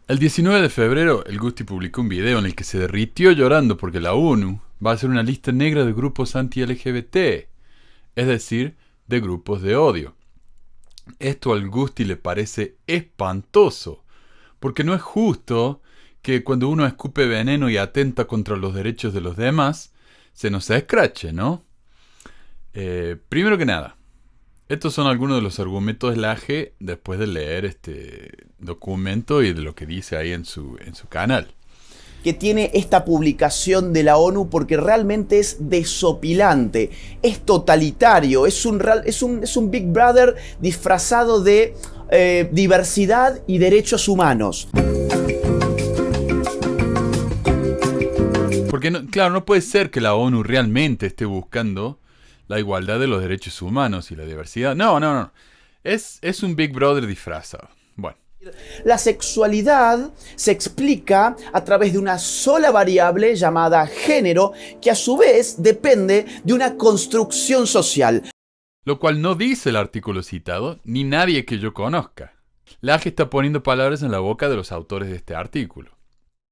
El 19 de febrero, el Gusti publicó un video en el que se derritió llorando porque la ONU va a hacer una lista negra de grupos anti-LGBT, es decir, de grupos de odio. Esto al Gusti le parece espantoso, porque no es justo que cuando uno escupe veneno y atenta contra los derechos de los demás, se nos escrache, ¿no? Primero que nada, estos son algunos de los argumentos de Laje después de leer este documento y de lo que dice ahí en su canal. Que tiene esta publicación de la ONU porque realmente es desopilante, es totalitario, es un Big Brother disfrazado de diversidad y derechos humanos. Porque, claro, no puede ser que la ONU realmente esté buscando la igualdad de los derechos humanos y la diversidad. No. Es un Big Brother disfrazado. Bueno. La sexualidad se explica a través de una sola variable llamada género, que a su vez depende de una construcción social. Lo cual no dice el artículo citado, ni nadie que yo conozca. Laje está poniendo palabras en la boca de los autores de este artículo.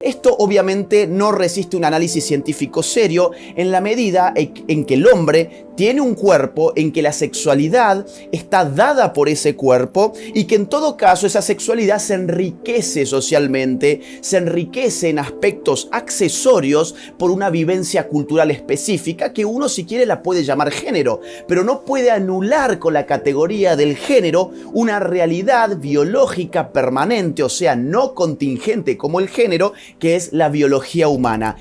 Esto obviamente no resiste un análisis científico serio en la medida en que el hombre tiene un cuerpo, en que la sexualidad está dada por ese cuerpo y que en todo caso esa sexualidad se enriquece socialmente, se enriquece en aspectos accesorios por una vivencia cultural específica que uno si quiere la puede llamar género, pero no puede anular con la categoría del género una realidad biológica permanente, o sea, no contingente como el género, que es la biología humana.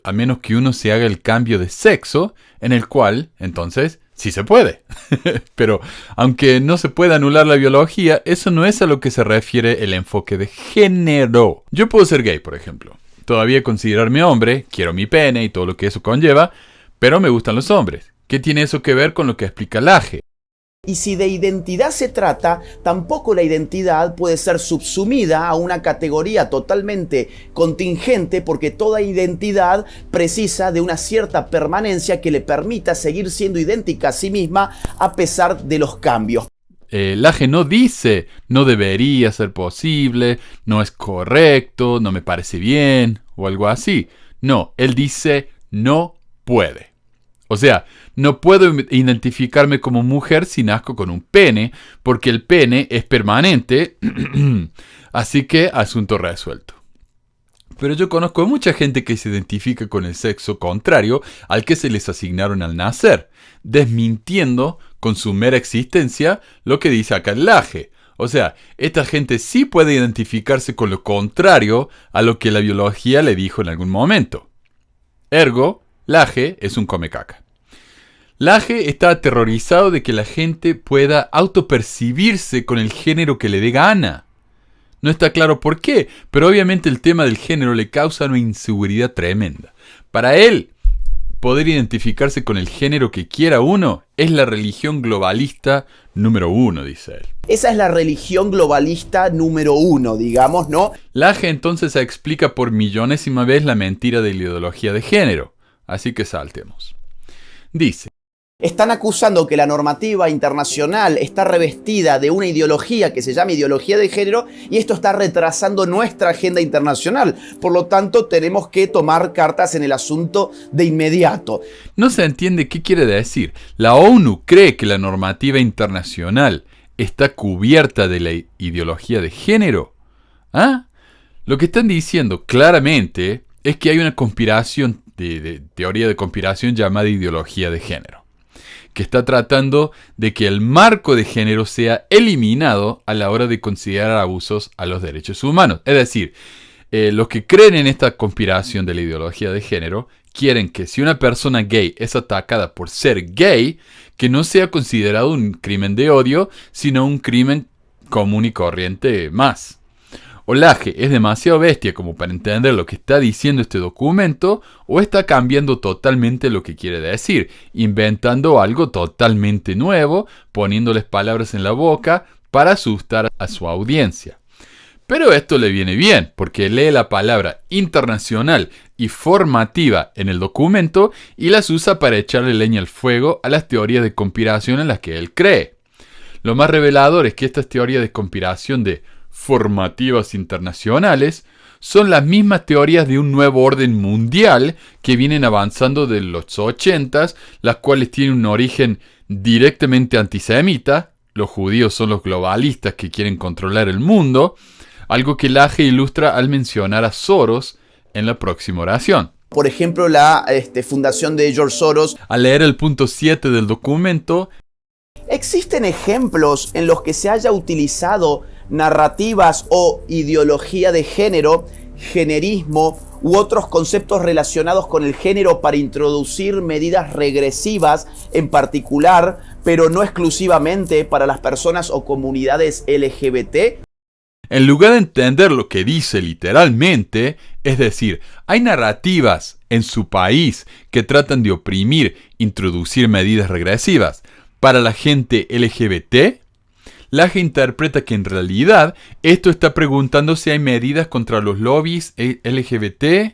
A menos que uno se haga el cambio de sexo, en el cual, entonces, sí se puede. Pero, aunque no se pueda anular la biología, eso no es a lo que se refiere el enfoque de género. Yo puedo ser gay, por ejemplo. Todavía considerarme hombre, quiero mi pene y todo lo que eso conlleva, pero me gustan los hombres. ¿Qué tiene eso que ver con lo que explica Laje? Y si de identidad se trata, tampoco la identidad puede ser subsumida a una categoría totalmente contingente, porque toda identidad precisa de una cierta permanencia que le permita seguir siendo idéntica a sí misma a pesar de los cambios. Laje no dice, no debería ser posible, no es correcto, no me parece bien, o algo así. No, él dice, no puede. O sea, no puedo identificarme como mujer si nazco con un pene, porque el pene es permanente, así que asunto resuelto. Pero yo conozco a mucha gente que se identifica con el sexo contrario al que se les asignaron al nacer, desmintiendo con su mera existencia lo que dice acá el Laje. O sea, esta gente sí puede identificarse con lo contrario a lo que la biología le dijo en algún momento. Ergo, Laje es un comecaca. Laje está aterrorizado de que la gente pueda autopercibirse con el género que le dé gana. No está claro por qué, pero obviamente el tema del género le causa una inseguridad tremenda. Para él, poder identificarse con el género que quiera uno es la religión globalista número 1, dice él. Esa es la religión globalista número 1, digamos, ¿no? Laje entonces explica por millonésima vez la mentira de la ideología de género. Así que saltemos. Dice: están acusando que la normativa internacional está revestida de una ideología que se llama ideología de género y esto está retrasando nuestra agenda internacional. Por lo tanto, tenemos que tomar cartas en el asunto de inmediato. No se entiende qué quiere decir. La ONU cree que la normativa internacional está cubierta de la ideología de género. ¿Ah? Lo que están diciendo claramente es que hay una conspiración, de teoría de conspiración llamada ideología de género, que está tratando de que el marco de género sea eliminado a la hora de considerar abusos a los derechos humanos. Es decir, los que creen en esta conspiración de la ideología de género quieren que si una persona gay es atacada por ser gay, que no sea considerado un crimen de odio, sino un crimen común y corriente más. O Laje es demasiado bestia como para entender lo que está diciendo este documento, o está cambiando totalmente lo que quiere decir, inventando algo totalmente nuevo, poniéndoles palabras en la boca para asustar a su audiencia. Pero esto le viene bien, porque lee la palabra internacional y formativa en el documento y las usa para echarle leña al fuego a las teorías de conspiración en las que él cree. Lo más revelador es que estas teorías de conspiración de formativas internacionales son las mismas teorías de un nuevo orden mundial que vienen avanzando de los 80s, las cuales tienen un origen directamente antisemita. Los judíos son los globalistas que quieren controlar el mundo, algo que Laje ilustra al mencionar a Soros en la próxima oración. Por ejemplo, la fundación de George Soros. Al leer el punto 7 del documento, ¿existen ejemplos en los que se haya utilizado narrativas o ideología de género, generismo u otros conceptos relacionados con el género para introducir medidas regresivas en particular, pero no exclusivamente para las personas o comunidades LGBT? En lugar de entender lo que dice literalmente, es decir, hay narrativas en su país que tratan de oprimir, introducir medidas regresivas para la gente LGBT, Laje interpreta que en realidad esto está preguntando si hay medidas contra los lobbies LGBT.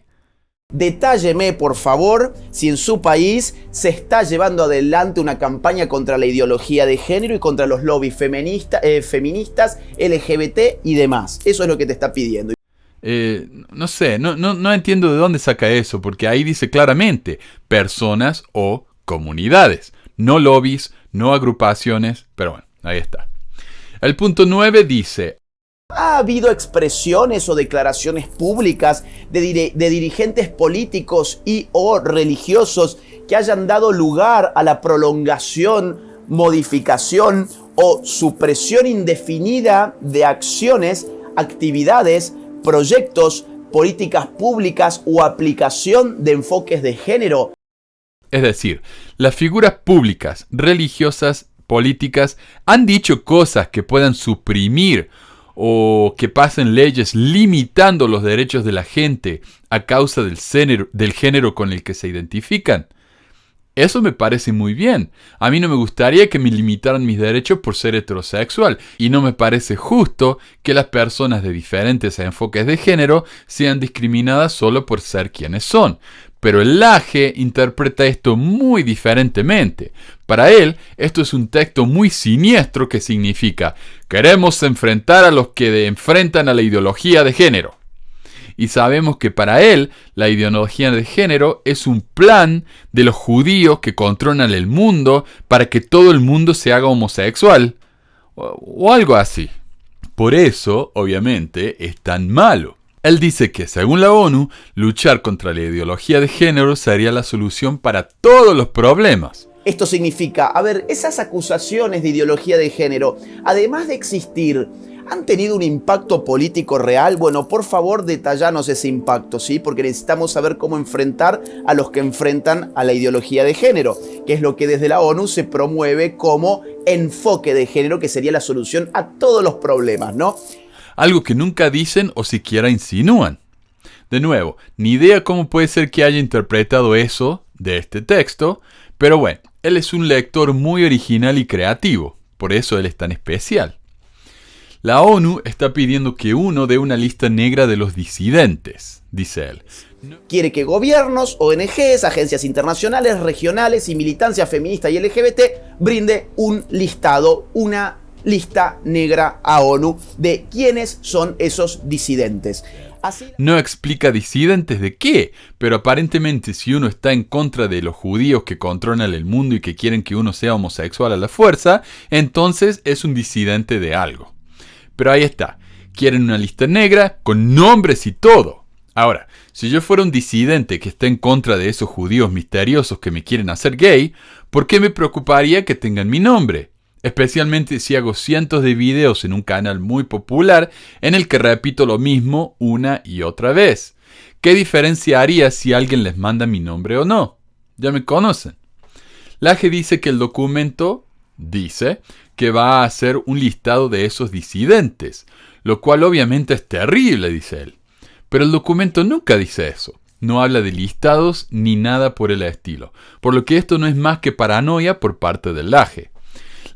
Detálleme, por favor, si en su país se está llevando adelante una campaña contra la ideología de género y contra los lobbies feministas, LGBT y demás. Eso es lo que te está pidiendo. No sé, no entiendo de dónde saca eso, porque ahí dice claramente personas o comunidades, no lobbies, no agrupaciones, pero bueno, ahí está. El punto 9 dice: ¿ha habido expresiones o declaraciones públicas de dirigentes políticos y o religiosos que hayan dado lugar a la prolongación, modificación o supresión indefinida de acciones, actividades, proyectos, políticas públicas o aplicación de enfoques de género? Es decir, las figuras públicas, religiosas, políticas han dicho cosas que puedan suprimir o que pasen leyes limitando los derechos de la gente a causa del género con el que se identifican. Eso me parece muy bien. A mí no me gustaría que me limitaran mis derechos por ser heterosexual, y no me parece justo que las personas de diferentes enfoques de género sean discriminadas solo por ser quienes son. Pero el Laje interpreta esto muy diferentemente. Para él, esto es un texto muy siniestro que significa: queremos enfrentar a los que enfrentan a la ideología de género. Y sabemos que para él, la ideología de género es un plan de los judíos que controlan el mundo para que todo el mundo se haga homosexual. O algo así. Por eso, obviamente, es tan malo. Él dice que, según la ONU, luchar contra la ideología de género sería la solución para todos los problemas. Esto significa, esas acusaciones de ideología de género, además de existir, ¿han tenido un impacto político real? Bueno, por favor, detallanos ese impacto, ¿sí? Porque necesitamos saber cómo enfrentar a los que enfrentan a la ideología de género, que es lo que desde la ONU se promueve como enfoque de género, que sería la solución a todos los problemas, ¿no? Algo que nunca dicen o siquiera insinúan. De nuevo, ni idea cómo puede ser que haya interpretado eso de este texto, pero bueno, él es un lector muy original y creativo, por eso él es tan especial. La ONU está pidiendo que uno dé una lista negra de los disidentes, dice él. Quiere que gobiernos, ONGs, agencias internacionales, regionales y militancia feminista y LGBT brinde un listado, una lista negra a ONU de quiénes son esos disidentes. Así... No explica disidentes de qué, pero aparentemente si uno está en contra de los judíos que controlan el mundo y que quieren que uno sea homosexual a la fuerza, entonces es un disidente de algo. Pero ahí está, quieren una lista negra con nombres y todo. Ahora, si yo fuera un disidente que está en contra de esos judíos misteriosos que me quieren hacer gay, ¿por qué me preocuparía que tengan mi nombre? Especialmente si hago cientos de videos en un canal muy popular en el que repito lo mismo una y otra vez. ¿Qué diferencia haría si alguien les manda mi nombre o no? Ya me conocen. Laje dice que el documento dice que va a hacer un listado de esos disidentes, lo cual obviamente es terrible, dice él. Pero el documento nunca dice eso. No habla de listados ni nada por el estilo, por lo que esto no es más que paranoia por parte del Laje.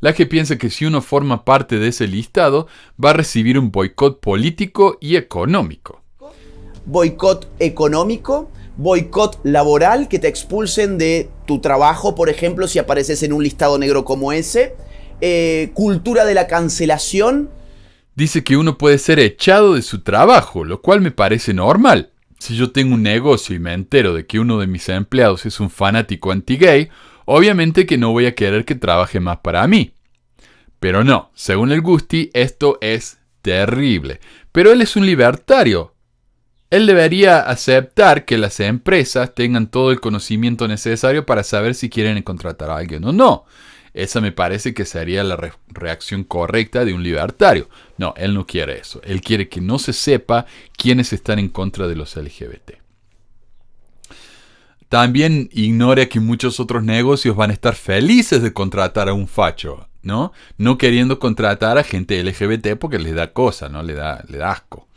Laje piensa que si uno forma parte de ese listado, va a recibir un boicot político y económico. Boicot económico, boicot laboral, que te expulsen de tu trabajo, por ejemplo, si apareces en un listado negro como ese. Cultura de la cancelación. dice que uno puede ser echado de su trabajo, lo cual me parece normal. Si yo tengo un negocio y me entero de que uno de mis empleados es un fanático anti-gay, obviamente que no voy a querer que trabaje más para mí. Pero no, según el Gusti, esto es terrible. Pero él es un libertario. Él debería aceptar que las empresas tengan todo el conocimiento necesario para saber si quieren contratar a alguien o no. Esa me parece que sería la reacción correcta de un libertario. No, él no quiere eso. Él quiere que no se sepa quiénes están en contra de los LGBT. También ignora que muchos otros negocios van a estar felices de contratar a un facho, ¿no? No queriendo contratar a gente LGBT porque les da cosa, ¿no? Le da asco.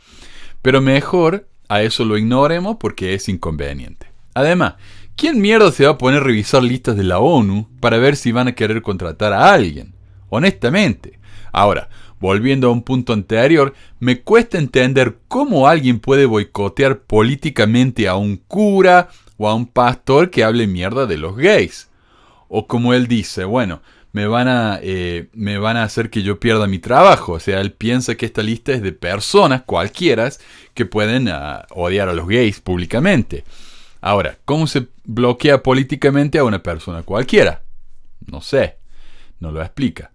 Pero mejor a eso lo ignoremos porque es inconveniente. Además, ¿quién mierda se va a poner a revisar listas de la ONU para ver si van a querer contratar a alguien? Honestamente. Ahora, volviendo a un punto anterior, me cuesta entender cómo alguien puede boicotear políticamente a un cura o a un pastor que hable mierda de los gays. O como él dice, bueno, me van a hacer que yo pierda mi trabajo. O sea, él piensa que esta lista es de personas cualquiera que pueden odiar a los gays públicamente. Ahora, ¿cómo se bloquea políticamente a una persona cualquiera? No sé, no lo explica.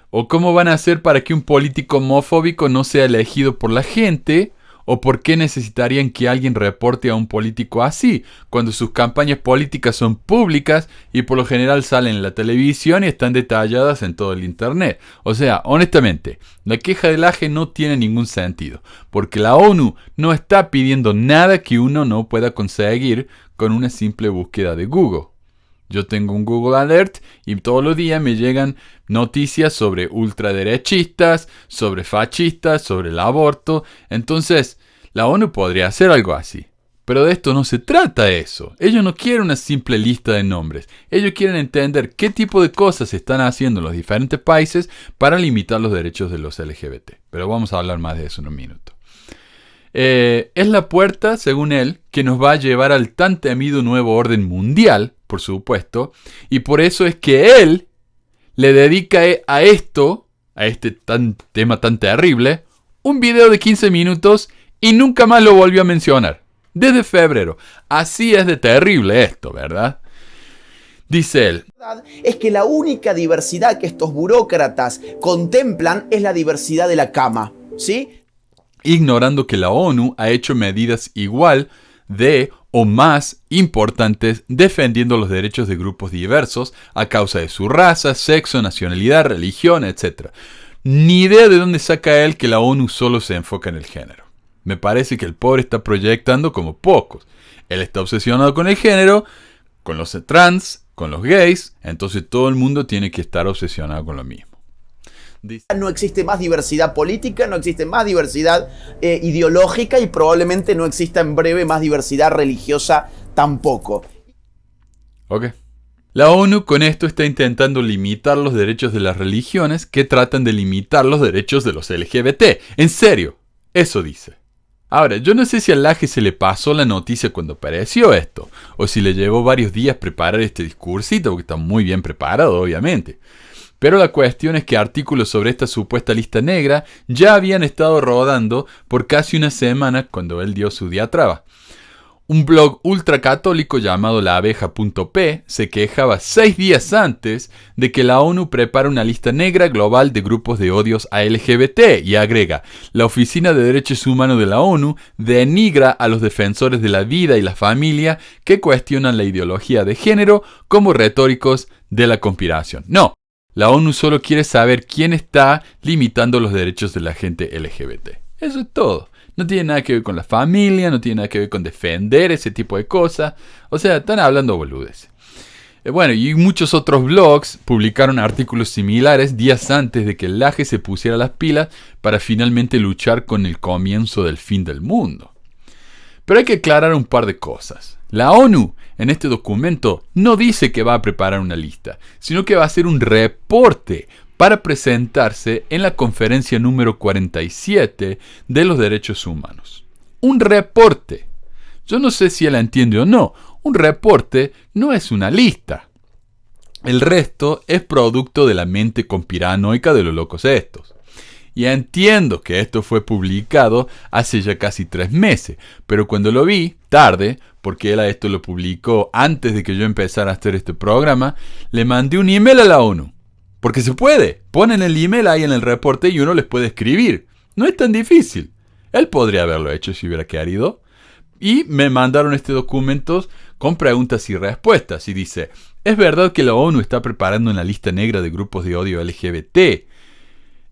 ¿O cómo van a hacer para que un político homofóbico no sea elegido por la gente? ¿O por qué necesitarían que alguien reporte a un político así, cuando sus campañas políticas son públicas y por lo general salen en la televisión y están detalladas en todo el internet? O sea, honestamente, la queja del AGE no tiene ningún sentido, porque la ONU no está pidiendo nada que uno no pueda conseguir con una simple búsqueda de Google. Yo tengo un Google Alert y todos los días me llegan noticias sobre ultraderechistas, sobre fascistas, sobre el aborto. Entonces, la ONU podría hacer algo así. Pero de esto no se trata eso. Ellos no quieren una simple lista de nombres. Ellos quieren entender qué tipo de cosas se están haciendo en los diferentes países para limitar los derechos de los LGBT. Pero vamos a hablar más de eso en un minuto. Es la puerta, según él, que nos va a llevar al tan temido nuevo orden mundial, por supuesto, y por eso es que él le dedica a este tema tan terrible, un video de 15 minutos y nunca más lo volvió a mencionar. Desde febrero. Así es de terrible esto, ¿verdad? Dice él. Es que la única diversidad que estos burócratas contemplan es la diversidad de la cama, ¿sí? Ignorando que la ONU ha hecho medidas igual de o más importantes defendiendo los derechos de grupos diversos a causa de su raza, sexo, nacionalidad, religión, etc. Ni idea de dónde saca él que la ONU solo se enfoca en el género. Me parece que el pobre está proyectando como pocos. Él está obsesionado con el género, con los trans, con los gays, entonces todo el mundo tiene que estar obsesionado con lo mismo. No existe más diversidad política, no existe más diversidad ideológica y probablemente no exista en breve más diversidad religiosa tampoco. Ok. La ONU con esto está intentando limitar los derechos de las religiones que tratan de limitar los derechos de los LGBT. En serio, eso dice. Ahora, yo no sé si al Laje se le pasó la noticia cuando apareció esto, o si le llevó varios días preparar este discursito, porque está muy bien preparado, obviamente. Pero la cuestión es que artículos sobre esta supuesta lista negra ya habían estado rodando por casi una semana cuando él dio su diatriba. Un blog ultracatólico llamado laabeja.p se quejaba 6 días antes de que la ONU prepara una lista negra global de grupos de odios a LGBT y agrega: la Oficina de Derechos Humanos de la ONU denigra a los defensores de la vida y la familia que cuestionan la ideología de género como retóricos de la conspiración. No. La ONU solo quiere saber quién está limitando los derechos de la gente LGBT. Eso es todo. No tiene nada que ver con la familia, no tiene nada que ver con defender ese tipo de cosas. O sea, están hablando boludeces. Bueno, y muchos otros blogs publicaron artículos similares días antes de que el Laje se pusiera las pilas para finalmente luchar con el comienzo del fin del mundo. Pero hay que aclarar un par de cosas. La ONU en este documento no dice que va a preparar una lista, sino que va a hacer un reporte para presentarse en la conferencia número 47 de los derechos humanos. Un reporte. Yo no sé si él entiende o no. Un reporte no es una lista. El resto es producto de la mente conspiranoica de los locos estos. Y entiendo que esto fue publicado hace ya casi 3 meses, pero cuando lo vi, tarde, porque él a esto lo publicó antes de que yo empezara a hacer este programa, le mandé un email a la ONU. Porque se puede, ponen el email ahí en el reporte y uno les puede escribir. No es tan difícil. Él podría haberlo hecho si hubiera querido. Y me mandaron este documento con preguntas y respuestas. Y dice, ¿es verdad que la ONU está preparando una lista negra de grupos de odio LGBT?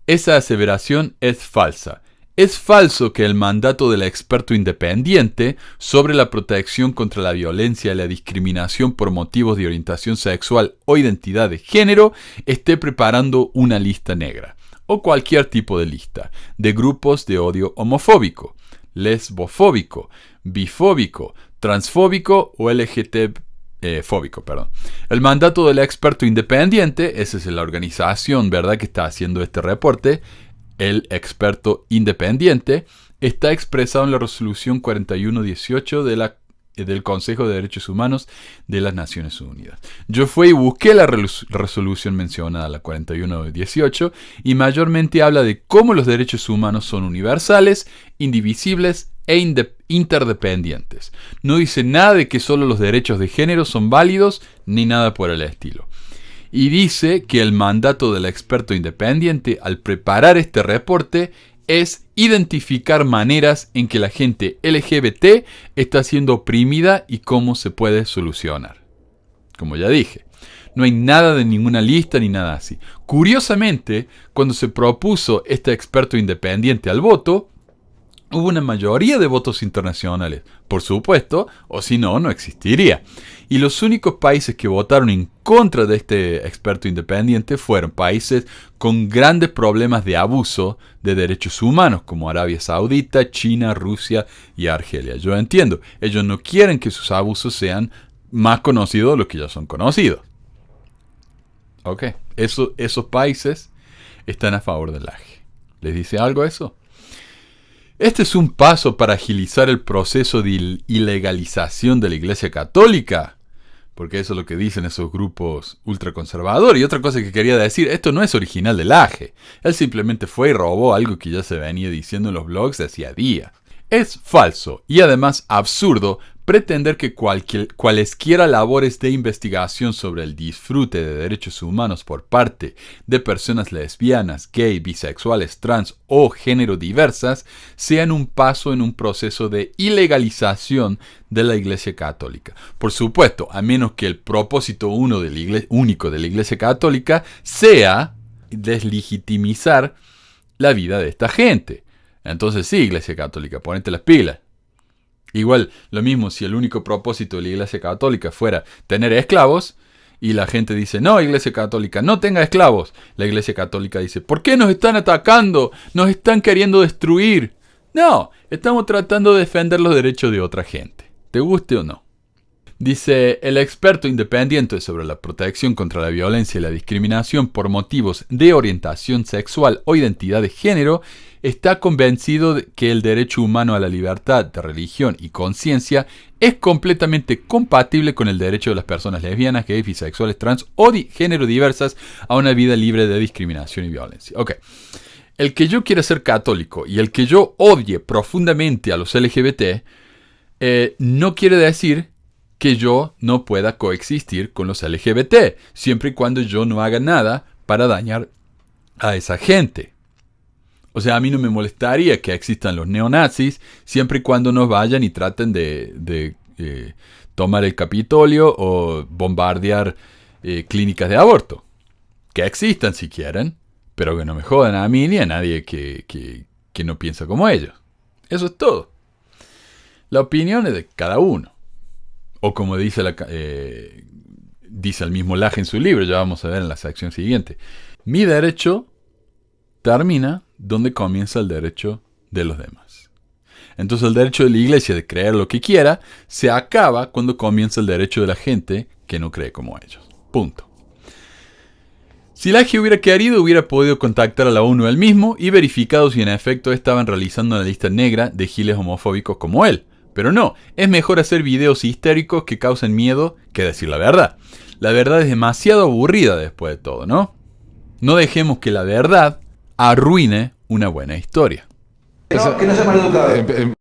Esa aseveración es falsa. Es falso que el mandato del experto independiente sobre la protección contra la violencia y la discriminación por motivos de orientación sexual o identidad de género esté preparando una lista negra, o cualquier tipo de lista, de grupos de odio homofóbico, lesbofóbico, bifóbico, transfóbico o LGTB-fóbico, El mandato del experto independiente, esa es la organización, ¿verdad?, que está haciendo este reporte. El experto independiente está expresado en la resolución 4118 del Consejo de Derechos Humanos de las Naciones Unidas. Yo fui y busqué la resolución mencionada, la 4118, y mayormente habla de cómo los derechos humanos son universales, indivisibles e interdependientes. No dice nada de que solo los derechos de género son válidos, ni nada por el estilo. Y dice que el mandato del experto independiente al preparar este reporte es identificar maneras en que la gente LGBT está siendo oprimida y cómo se puede solucionar. Como ya dije, no hay nada de ninguna lista ni nada así. Curiosamente, cuando se propuso este experto independiente al voto, hubo una mayoría de votos internacionales, por supuesto, o si no, no existiría. Y los únicos países que votaron en contra de este experto independiente fueron países con grandes problemas de abuso de derechos humanos, como Arabia Saudita, China, Rusia y Argelia. Yo entiendo, ellos no quieren que sus abusos sean más conocidos de los que ya son conocidos. Ok, esos países están a favor del AGE. ¿Les dice algo eso? Este es un paso para agilizar el proceso de ilegalización de la Iglesia Católica, porque eso es lo que dicen esos grupos ultraconservadores. Y otra cosa que quería decir, esto no es original del AGE. Él simplemente fue y robó algo que ya se venía diciendo en los blogs de hacía días. Es falso y además absurdo pretender que cualesquiera labores de investigación sobre el disfrute de derechos humanos por parte de personas lesbianas, gay, bisexuales, trans o género diversas sean un paso en un proceso de ilegalización de la Iglesia Católica. Por supuesto, a menos que el propósito único de la Iglesia Católica sea deslegitimizar la vida de esta gente. Entonces sí, Iglesia Católica, ponete las pilas. Igual, lo mismo si el único propósito de la Iglesia Católica fuera tener esclavos, y la gente dice, no, Iglesia Católica, no tenga esclavos. La Iglesia Católica dice, ¿por qué nos están atacando? Nos están queriendo destruir. No, estamos tratando de defender los derechos de otra gente, te guste o no. Dice, el experto independiente sobre la protección contra la violencia y la discriminación por motivos de orientación sexual o identidad de género está convencido de que el derecho humano a la libertad de religión y conciencia es completamente compatible con el derecho de las personas lesbianas, gays, bisexuales, trans o género diversas a una vida libre de discriminación y violencia. Ok, el que yo quiera ser católico y el que yo odie profundamente a los LGBT no quiere decir que yo no pueda coexistir con los LGBT, siempre y cuando yo no haga nada para dañar a esa gente. O sea, a mí no me molestaría que existan los neonazis, siempre y cuando no vayan y traten de tomar el Capitolio o bombardear clínicas de aborto. Que existan si quieren, pero que no me jodan a mí ni a nadie que no piensa como ellos. Eso es todo. La opinión es de cada uno. O como dice el mismo Laje en su libro, ya vamos a ver en la sección siguiente. Mi derecho termina donde comienza el derecho de los demás. Entonces el derecho de la iglesia de creer lo que quiera se acaba cuando comienza el derecho de la gente que no cree como ellos. Punto. Si Laje hubiera querido, hubiera podido contactar a la ONU él mismo y verificado si en efecto estaban realizando una lista negra de giles homofóbicos como él. Pero no, es mejor hacer videos histéricos que causen miedo que decir la verdad. La verdad es demasiado aburrida después de todo, ¿no? No dejemos que la verdad arruine una buena historia. Que no sea maleducado.